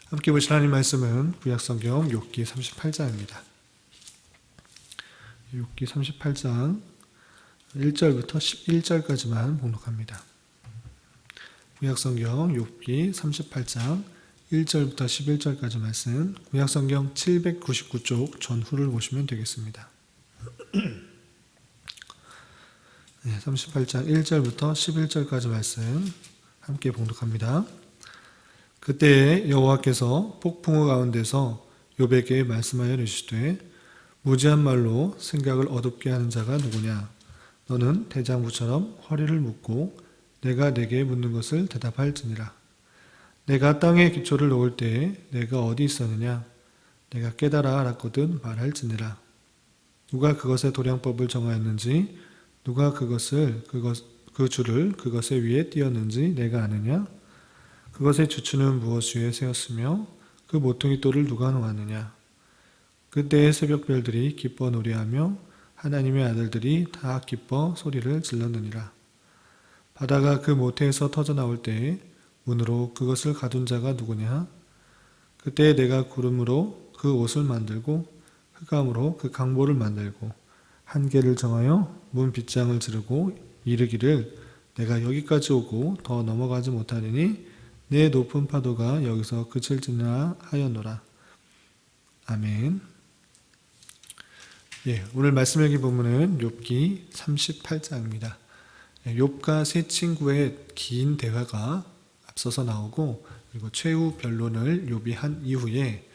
함께 보실 하나님 말씀은 구약성경 욥기 38장입니다. 욥기 38장 1절부터 11절까지만 봉독합니다. 구약성경 욥기 38장 1절부터 11절까지 말씀, 구약성경 799쪽 전후를 보시면 되겠습니다. 38장 1절부터 11절까지 말씀 함께 봉독합니다. 그때에 여호와께서 폭풍우 가운데서 욥에게 말씀하여 이르시되 무지한 말로 생각을 어둡게 하는 자가 누구냐? 너는 대장부처럼 허리를 묶고 내가 내게 묻는 것을 대답할지니라. 내가 땅에 기초를 놓을 때에 내가 어디 있었느냐? 내가 깨달아 알았거든 말할지니라. 누가 그것의 도량법을 정하였는지, 누가 그 줄을 그것의 위에 띄었는지 내가 아느냐? 그것의 주추는 무엇 위에 세웠으며 그 모퉁이 돌을 누가 놓았느냐? 그때의 새벽별들이 기뻐 노래하며 하나님의 아들들이 다 기뻐 소리를 질렀느니라. 바다가 그 모태에서 터져 나올 때에 문으로 그것을 가둔 자가 누구냐? 그때 내가 구름으로 그 옷을 만들고 흑암으로 그 강보를 만들고 한계를 정하여 문 빗장을 지르고 이르기를 내가 여기까지 오고 더 넘어가지 못하리니 내 높은 파도가 여기서 그칠지나 하였노라. 아멘. 오늘 말씀 읽기 본문은 욥기 38장입니다. 욥과 세 친구의 긴 대화가 앞서서 나오고, 그리고 최후 변론을 욥이 한 이후에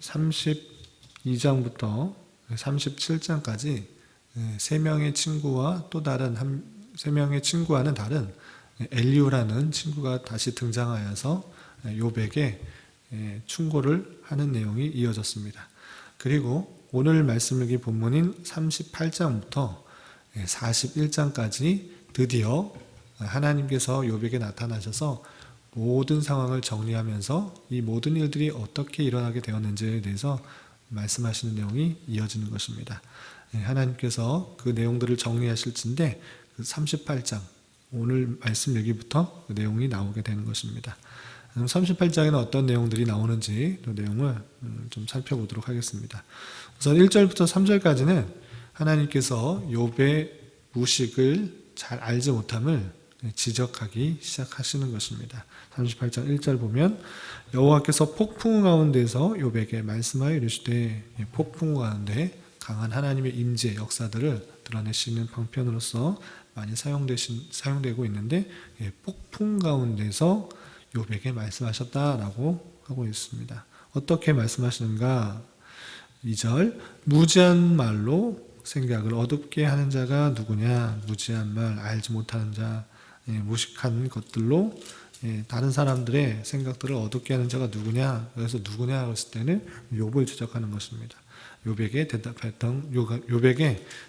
32장부터 37장까지 세 명의 친구와 또 다른 세 명의 친구와는 다른 엘리후라는 친구가 다시 등장하여서 욥에게 충고를 하는 내용이 이어졌습니다. 그리고 오늘 말씀 읽기 본문인 38장부터 41장까지 드디어 하나님께서 욥에게 나타나셔서 모든 상황을 정리하면서 이 모든 일들이 어떻게 일어나게 되었는지에 대해서 말씀하시는 내용이 이어지는 것입니다. 하나님께서 그 내용들을 정리하실 텐데 38장 오늘 말씀 여기부터 그 내용이 나오게 되는 것입니다. 38장에는 어떤 내용들이 나오는지 그 내용을 좀 살펴보도록 하겠습니다. 우선 1절부터 3절까지는 하나님께서 욥의 무식을 잘 알지 못함을 지적하기 시작하시는 것입니다. 38장 1절 보면 여호와께서 폭풍우 가운데서 욥에게 말씀하여 이르시되, 폭풍우 가운데 강한 하나님의 임재 역사들을 드러내시는 방편으로서 많이 사용되고 있는데, 폭풍 가운데서 욥에게 말씀하셨다라고 하고 있습니다. 어떻게 말씀하시는가? 2절, 무지한 말로 생각을 어둡게 하는 자가 누구냐? 무지한 말, 알지 못하는 자, 무식한 것들로 다른 사람들의 생각들을 어둡게 하는 자가 누구냐? 그래서 누구냐 했을 때는 욥을 지적하는 것입니다. 욥에게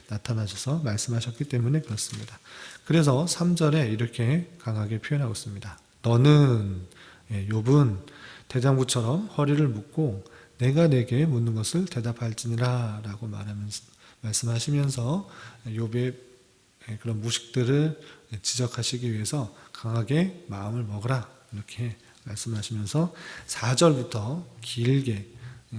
나타나셔서 말씀하셨기 때문에 그렇습니다. 그래서 3절에 이렇게 강하게 표현하고 있습니다. 너는, 욥은 대장부처럼 허리를 묶고 내가 내게 묻는 것을 대답할지니라 라고 말씀하시면서 욥의 그런 무식들을 지적하시기 위해서 강하게 마음을 먹으라 이렇게 말씀하시면서 4절부터 길게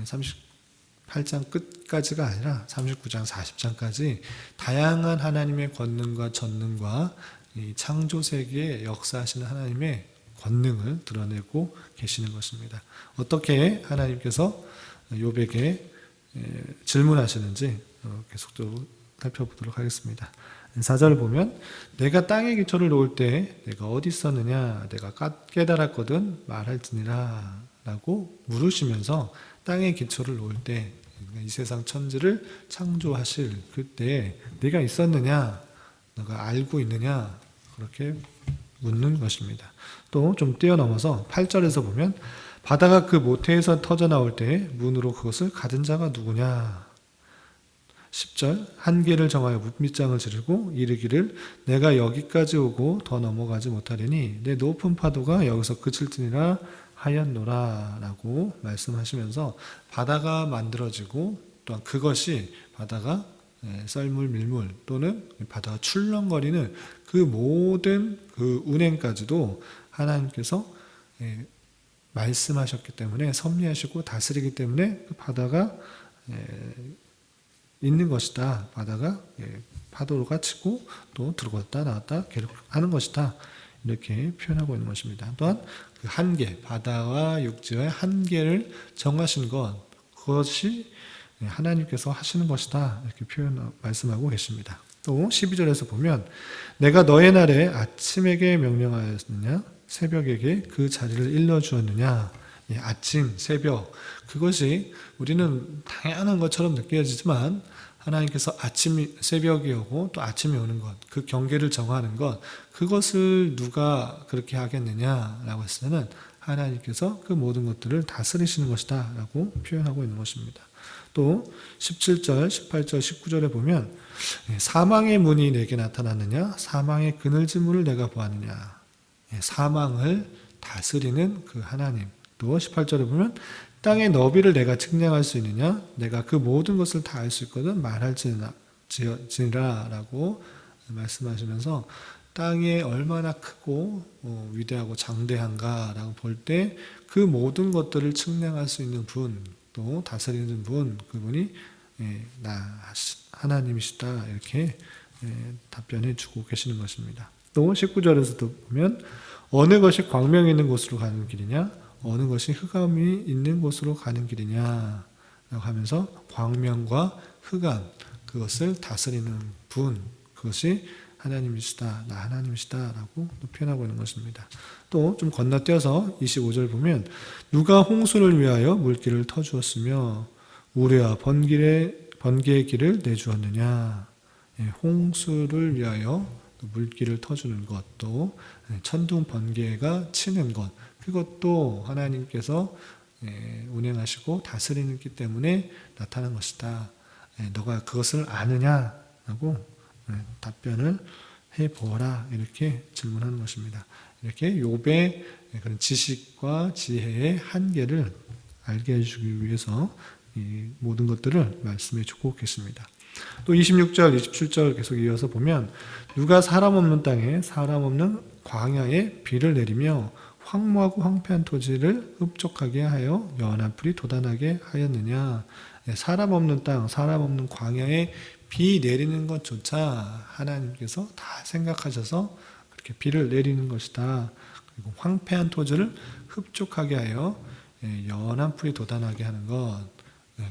38장 끝까지가 아니라 39장 40장까지 다양한 하나님의 권능과 전능과 이 창조세계에 역사하시는 하나님의 권능을 드러내고 계시는 것입니다. 어떻게 하나님께서 욥에게 질문하시는지 계속적으로 살펴보도록 하겠습니다. 4절을 보면 내가 땅에 기초를 놓을 때 내가 어디 있었느냐? 내가 깨달았거든 말할지니라 라고 물으시면서 땅에 기초를 놓을 때 이 세상 천지를 창조하실 그때 네가 있었느냐? 너가 알고 있느냐? 그렇게 묻는 것입니다. 또 좀 뛰어넘어서 8절에서 보면 바다가 그 모태에서 터져 나올 때 문으로 그것을 가둔 자가 누구냐? 10절 한계를 정하여 문빗장을 지르고 이르기를 내가 여기까지 오고 더 넘어가지 못하리니 내 높은 파도가 여기서 그칠지니라 하였노라 라고 말씀하시면서 바다가 만들어지고 또한 그것이 바다가 썰물 밀물 또는 바다가 출렁거리는 그 모든 그 운행까지도 하나님께서 말씀하셨기 때문에 섭리하시고 다스리기 때문에 그 바다가 있는 것이다. 바다가 파도가 치고 또 들어갔다 나왔다 계속 하는 것이다. 이렇게 표현하고 있는 것입니다. 또한 그 한계, 바다와 육지의 한계를 정하신 것, 그것이 하나님께서 하시는 것이다. 이렇게 말씀하고 계십니다. 또 12절에서 보면 내가 너의 날에 아침에게 명령하였느냐 새벽에게 그 자리를 일러주었느냐. 아침, 새벽, 그것이 우리는 당연한 것처럼 느껴지지만 하나님께서 아침, 새벽이 오고 또 아침이 오는 것, 그 경계를 정하는 것, 그것을 누가 그렇게 하겠느냐라고 했을 때는 하나님께서 그 모든 것들을 다스리시는 것이다 라고 표현하고 있는 것입니다. 또 17절, 18절, 19절에 보면 사망의 문이 내게 나타났느냐 사망의 그늘지물을 내가 보았느냐. 사망을 다스리는 그 하나님. 또 18절에 보면 땅의 너비를 내가 측량할 수 있느냐 내가 그 모든 것을 다 알 수 있거든 말할지니라 라고 말씀하시면서 땅이 얼마나 크고 위대하고 장대한가 라고 볼 때 그 모든 것들을 측량할 수 있는 분, 또 다스리는 분, 그분이 나 하나님이시다 이렇게 답변해 주고 계시는 것입니다. 또 19절에서도 보면 어느 것이 광명이 있는 곳으로 가는 길이냐 어느 것이 흑암이 있는 곳으로 가는 길이냐 라고 하면서 광명과 흑암, 그것을 다스리는 분, 그것이 하나님이시다, 나 하나님이시다 라고 표현하고 있는 것입니다. 또 좀 건너뛰어서 25절 보면 누가 홍수를 위하여 물길을 터주었으며 우레와 번개의 길을 내주었느냐. 홍수를 위하여 물길을 터주는 것, 또 천둥 번개가 치는 것, 그것도 하나님께서 운행하시고 다스리기 때문에 나타난 것이다. 너가 그것을 아느냐라고 답변을 해보라 이렇게 질문하는 것입니다. 이렇게 욥의 그런 지식과 지혜의 한계를 알게 해주기 위해서 이 모든 것들을 말씀해 주고 계십니다. 또 26절, 27절 계속 이어서 보면 누가 사람 없는 땅에 사람 없는 광야에 비를 내리며 황무하고 황폐한 토지를 흡족하게 하여 연한 풀이 돋아나게 하였느냐. 사람 없는 땅, 사람 없는 광야에 비 내리는 것조차 하나님께서 다 생각하셔서 그렇게 비를 내리는 것이다. 그리고 황폐한 토지를 흡족하게 하여 연한 풀이 돋아나게 하는 것,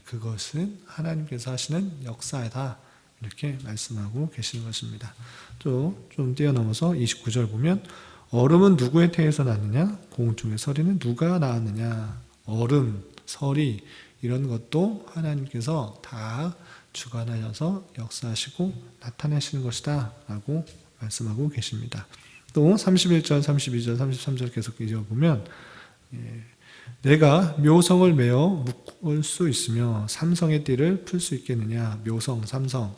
그것은 하나님께서 하시는 역사이다. 이렇게 말씀하고 계시는 것입니다. 또 좀 뛰어넘어서 29절 보면 얼음은 누구의 태에서 났느냐? 공중의 서리는 누가 낳았느냐? 얼음, 서리 이런 것도 하나님께서 다 주관하셔서 역사하시고 나타내시는 것이다 라고 말씀하고 계십니다. 또 31절, 32절, 33절 계속 읽어보면 내가 묘성을 메어 묶을 수 있으며 삼성의 띠를 풀 수 있겠느냐. 묘성, 삼성,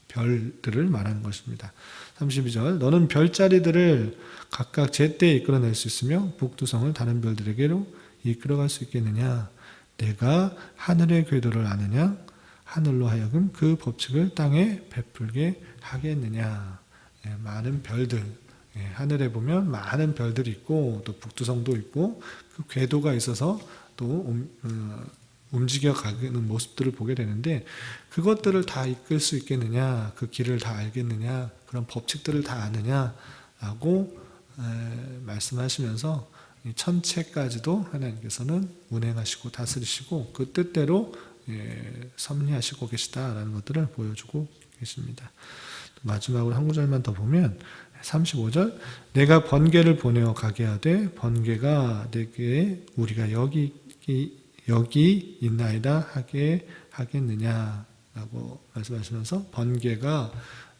별들을 말하는 것입니다. 32절 너는 별자리들을 각각 제때에 이끌어낼 수 있으며 북두성을 다른 별들에게로 이끌어갈 수 있겠느냐. 내가 하늘의 궤도를 아느냐. 하늘로 하여금 그 법칙을 땅에 베풀게 하겠느냐. 많은 별들, 하늘에 보면 많은 별들이 있고 또 북두성도 있고 그 궤도가 있어서 또 움직여가는 모습들을 보게 되는데 그것들을 다 이끌 수 있겠느냐, 그 길을 다 알겠느냐, 그런 법칙들을 다 아느냐 라고 말씀하시면서 천체까지도 하나님께서는 운행하시고 다스리시고 그 뜻대로 섭리하시고 계시다라는 것들을 보여주고 계십니다. 마지막으로 한 구절만 더 보면 35절 내가 번개를 보내어 가게 하되 번개가 내게 우리가 여기 있나이다 하게 하겠느냐라고 말씀하시면서 번개가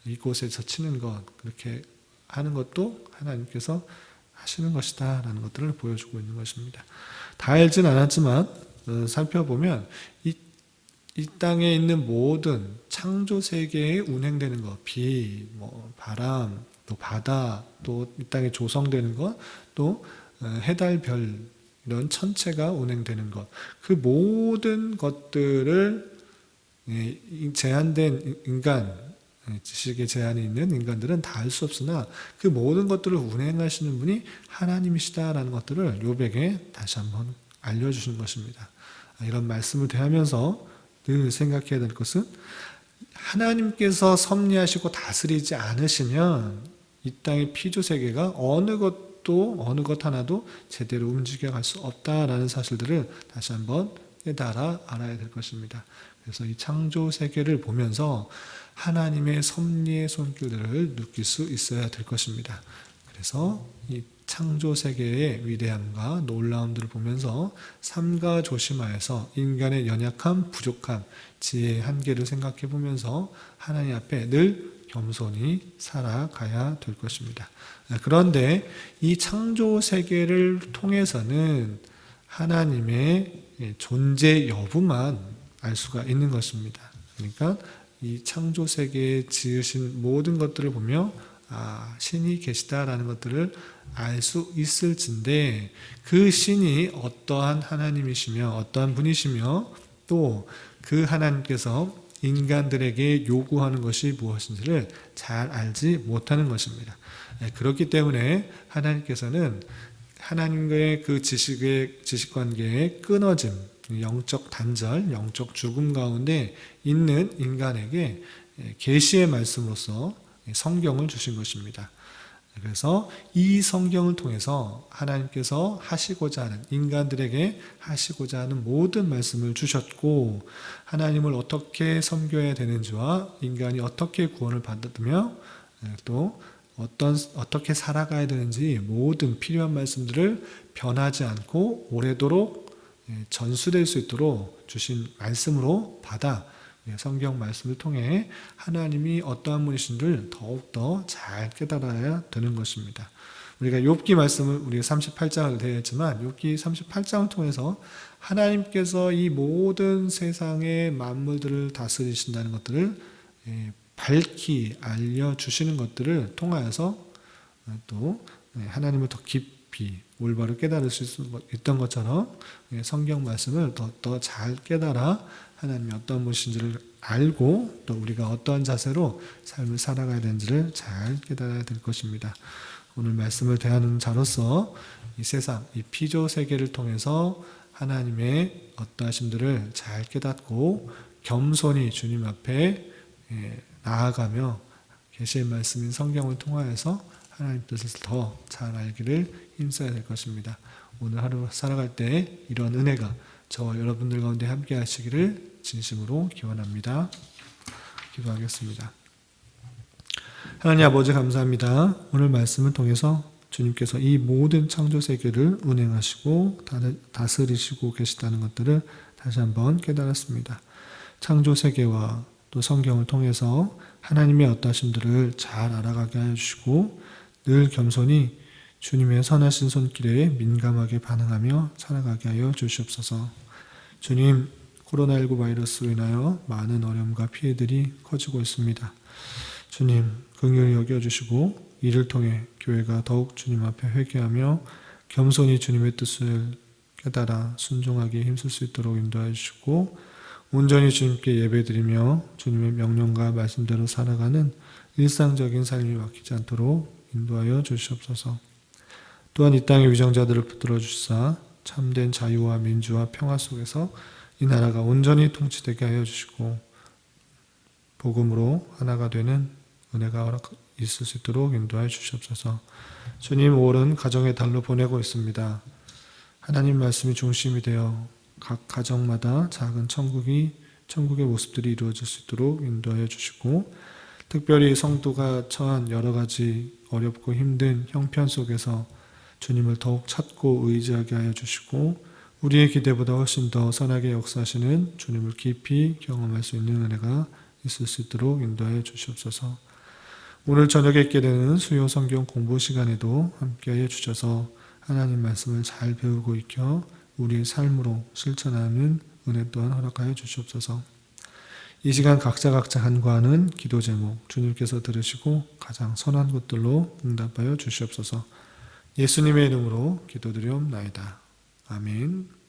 이곳에서 치는 것 그렇게 하는 것도 하나님께서 하시는 것이다 라는 것들을 보여주고 있는 것입니다. 다 알진 않았지만 살펴보면 이 땅에 있는 모든 창조 세계에 운행되는 것, 비, 바람, 또 바다, 또 이 땅에 조성되는 것, 또 해달, 별 이런 천체가 운행되는 것, 그 모든 것들을 제한된 인간, 지식의 제한이 있는 인간들은 다 알 수 없으나 그 모든 것들을 운행하시는 분이 하나님이시다라는 것들을 욥에게 다시 한번 알려주시는 것입니다. 이런 말씀을 대하면서 늘 생각해야 될 것은 하나님께서 섭리하시고 다스리지 않으시면 이 땅의 피조 세계가 어느 것 하나도 제대로 움직여갈 수 없다라는 사실들을 다시 한번 깨달아 알아야 될 것입니다. 그래서 이 창조 세계를 보면서 하나님의 섭리의 손길들을 느낄 수 있어야 될 것입니다. 그래서 이 창조 세계의 위대함과 놀라움들을 보면서 삼가 조심하여서 인간의 연약함, 부족함, 지혜의 한계를 생각해 보면서 하나님 앞에 늘 겸손히 살아가야 될 것입니다. 그런데 이 창조 세계를 통해서는 하나님의 존재 여부만 알 수가 있는 것입니다. 그러니까 이 창조 세계에 지으신 모든 것들을 보며 신이 계시다라는 것들을 알 수 있을진데 그 신이 어떠한 하나님이시며 어떠한 분이시며 또 그 하나님께서 인간들에게 요구하는 것이 무엇인지를 잘 알지 못하는 것입니다. 그렇기 때문에 하나님께서는 하나님과의 그 지식관계의 끊어짐, 영적 단절, 영적 죽음 가운데 있는 인간에게 계시의 말씀으로서 성경을 주신 것입니다. 그래서 이 성경을 통해서 하나님께서 하시고자 하는, 인간들에게 하시고자 하는 모든 말씀을 주셨고, 하나님을 어떻게 섬겨야 되는지와 인간이 어떻게 구원을 받으며 또 어떻게 살아가야 되는지 모든 필요한 말씀들을 변하지 않고 오래도록 전수될 수 있도록 주신 말씀으로 받아 성경 말씀을 통해 하나님이 어떠한 분이신지를 더욱더 잘 깨달아야 되는 것입니다. 우리가 욥기 말씀을 우리가 38장을 대했지만 욥기 38장을 통해서 하나님께서 이 모든 세상의 만물들을 다스리신다는 것들을 밝히 알려주시는 것들을 통하여서 또 하나님을 더 깊이 올바로 깨달을 수 있던 것처럼 성경 말씀을 더 잘 깨달아 하나님이 어떤 분이신지를 알고 또 우리가 어떠한 자세로 삶을 살아가야 되는지를 잘 깨달아야 될 것입니다. 오늘 말씀을 대하는 자로서 이 세상, 이 피조 세계를 통해서 하나님의 어떠하심들을 잘 깨닫고 겸손히 주님 앞에 나아가며 계시의 말씀인 성경을 통하여서 하나님 뜻을 더 잘 알기를 힘써야 될 것입니다. 오늘 하루 살아갈 때 이런 은혜가 저와 여러분들 가운데 함께 하시기를 진심으로 기원합니다. 기도하겠습니다. 하나님 아버지 감사합니다. 오늘 말씀을 통해서 주님께서 이 모든 창조 세계를 운행하시고 다스리시고 계시다는 것들을 다시 한번 깨달았습니다. 창조 세계와 또 성경을 통해서 하나님의 어떠하심들을 잘 알아가게 하여 주시고 늘 겸손히 주님의 선하신 손길에 민감하게 반응하며 살아가게 하여 주시옵소서. 주님, 코로나19 바이러스로 인하여 많은 어려움과 피해들이 커지고 있습니다. 주님, 긍휼히 여겨주시고 이를 통해 교회가 더욱 주님 앞에 회개하며 겸손히 주님의 뜻을 깨달아 순종하기에 힘쓸 수 있도록 인도해 주시고 온전히 주님께 예배드리며 주님의 명령과 말씀대로 살아가는 일상적인 삶이 막히지 않도록 인도하여 주시옵소서. 또한 이 땅의 위정자들을 붙들어 주시사 참된 자유와 민주와 평화 속에서 이 나라가 온전히 통치되게 하여 주시고 복음으로 하나가 되는 은혜가 있을 수 있도록 인도하여 주시옵소서. 주님, 5월은 가정의 달로 보내고 있습니다. 하나님 말씀이 중심이 되어 각 가정마다 작은 천국의 모습들이 이루어질 수 있도록 인도하여 주시고 특별히 성도가 처한 여러 가지 어렵고 힘든 형편 속에서 주님을 더욱 찾고 의지하게 하여 주시고 우리의 기대보다 훨씬 더 선하게 역사하시는 주님을 깊이 경험할 수 있는 은혜가 있을 수 있도록 인도하여 주시옵소서. 오늘 저녁에 있게 되는 수요 성경 공부 시간에도 함께하여 주셔서 하나님 말씀을 잘 배우고 익혀 우리의 삶으로 실천하는 은혜 또한 허락하여 주시옵소서. 이 시간 각자 간구하는 기도 제목 주님께서 들으시고 가장 선한 것들로 응답하여 주시옵소서. 예수님의 이름으로 기도드리옵나이다. 아멘.